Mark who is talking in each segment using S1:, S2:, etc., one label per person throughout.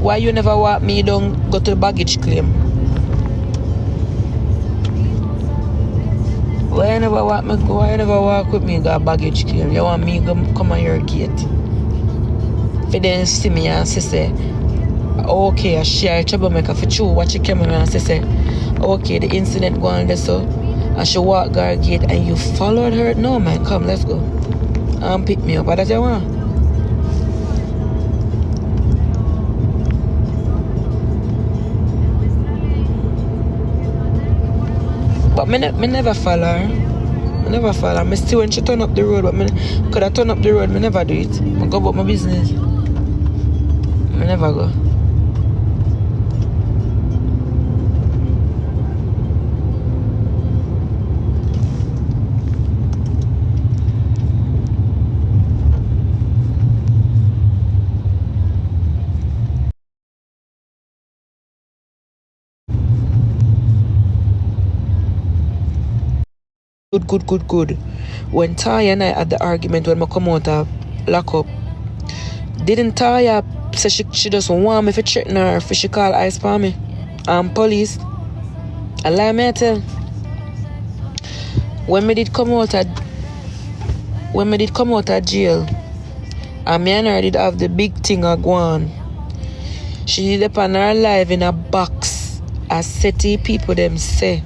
S1: why you never walk me don't go to the baggage claim? Why you never walk with me go baggage claim? You want me to come on your gate? For then see me and say, okay, I share troublemaker for true, watch your camera and say, okay, the incident go on there so and she walk her gate and you followed her? No man, come, let's go. And pick me up. What does you want? But me never follow her. I never follow her. I still when she turn up the road, but me could I turn up the road, me never do it. I go about my business. I never go. Good. When Toya and I had the argument when I come out of lock up, didn't Toya say she just want me to threaten her for she call ice for me? Police. I lie me I tell. When me did come out of jail, and me and her did have the big thing a go on. She did upon her life in a box as city people them say.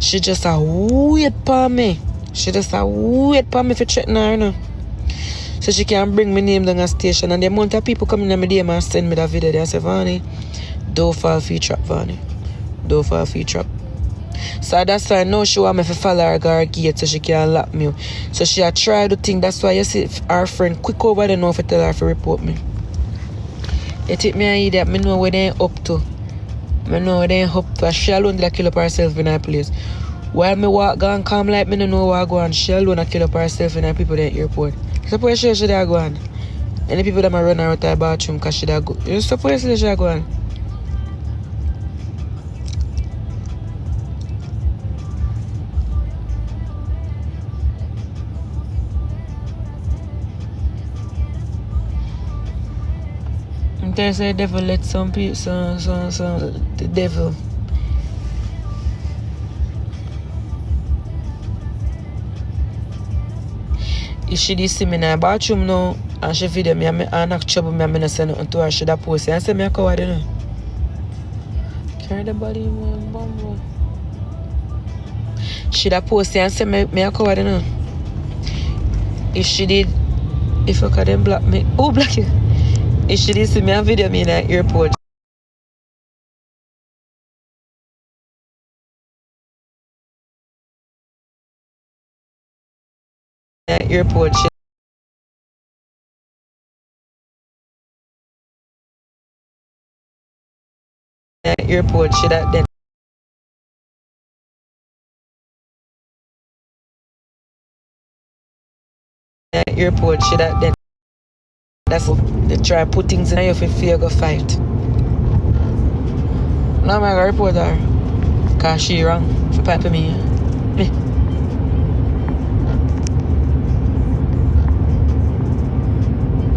S1: She just a wait for me. She just a wait for me for threaten her, you know. So she can bring my name down a station. And the amount of people coming in my DM and send me that video. They say, Ivany, don't fall for your trap, Ivany. Don't fall for your trap. So that's why now she want me to follow her gate so she can lock me. So she a try to think. That's why you see our friend quick over there now to tell her to report me. You take me and idiot. Me know where they up to. I know they up to. She alone did kill up herself in her place. While me walk gone come like me don't know where I go on. She alone kill up herself in her people at the airport. Suppose she should have gone. And the people that might run her out of the bathroom because she should go. You suppose she should have gone. And they say the devil let some people, the devil. If she did see me in the bathroom now and she video me and knock trouble me and I not say nothing to her, she would post it and say me a coward, you know. Carry the body in my bum. She would post it and say me a coward, you know. If she did, if you could then block me. Who block you? If she did see me and video me in the airport. Airport, she airport, she that then. Airport, she that then. That's they try put things in your fear go fight. Now I'm gonna report her. Cause she wrong for piping me.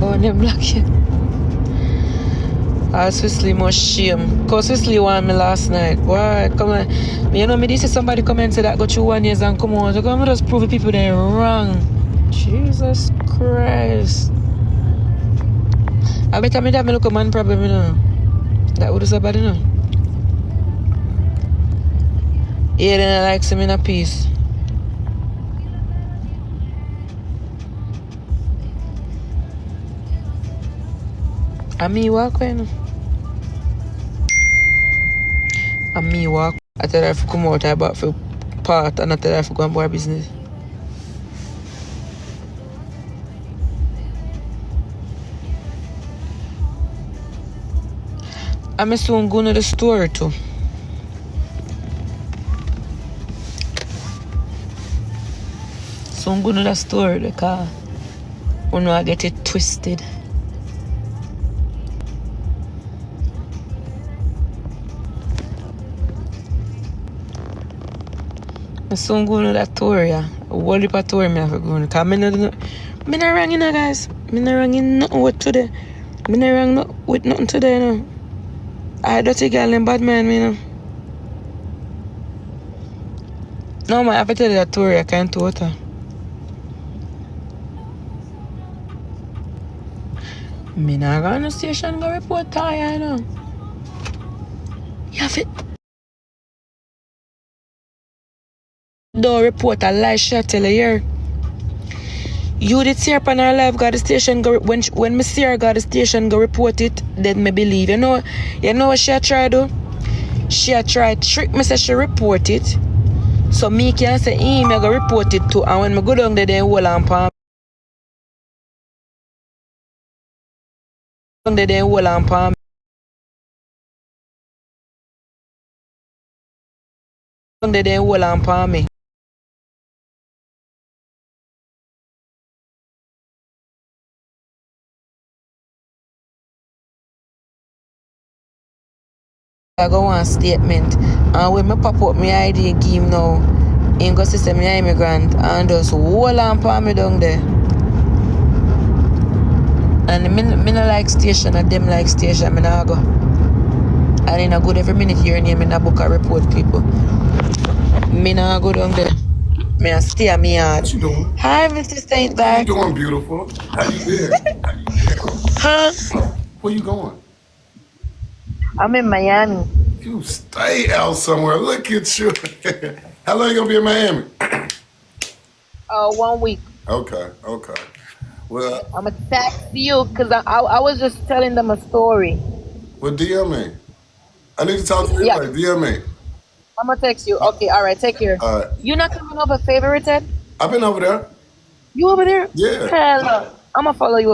S1: Oh, them block you. I Swisley must shame. Cause Swisley won me last night. Why? Come on. You know me, this is somebody come and say that go through 1 year and come on. So come just prove people they're wrong. Jesus Christ. I bet me that me look a man problem, you know. That would have bad, you know. Yeah, then I like him in a piece. And me walk, you know. And me walk. I tell her to come out, I bought for part, and I tell her to go and buy business. I'm soon going to the store too. So I'm going to the store because I know I get it twisted. So I'm going to that tour, yeah. What if I tour me have to go? Because I'm not wrong, you know, guys. I'm not wrong in nothing with today. I'm not wrong with nothing today, you know. I dirty girl in bad man, me know. No, man, I have to tell you that Toya, I can't do it. Me not go on the station go report Toya, you know. You have it. Don't report a lie, shot tell her here. You did see her on her live, got the station go when me see her got the station go report it, then me believe. You know what she a try do? She a try trick me say she report it. So me can say me go report it too. And when me go down there then hold on palm. Down there then hold on palm. Down there then hold on palm me. I go one statement. And when me pop up my ID give him now, him go say me a immigrant and just hold on palm me down there. And me no like station and them like station, me nah go. And in a good every minute here and me nah book a report people. Me nah go down there. Me a stay at me yard.
S2: What you doing?
S1: Hi, Mr. Saint
S2: How you
S1: Bart.
S2: doing, beautiful? How you been?
S1: Huh?
S2: Where you going?
S1: I'm in Miami.
S2: You stay out somewhere. Look at you. How long you gonna be in Miami?
S1: 1 week.
S2: Okay. Well,
S1: I'm gonna text you because I was just telling them a story.
S2: DM me. I need to talk to you
S1: Yeah,
S2: anyway. DM me.
S1: I'm gonna text you. Okay, all right, take care.
S2: All right.
S1: You not coming over favorited?
S2: I've been over there.
S1: You over there?
S2: Yeah.
S1: Hell no. I'm gonna follow you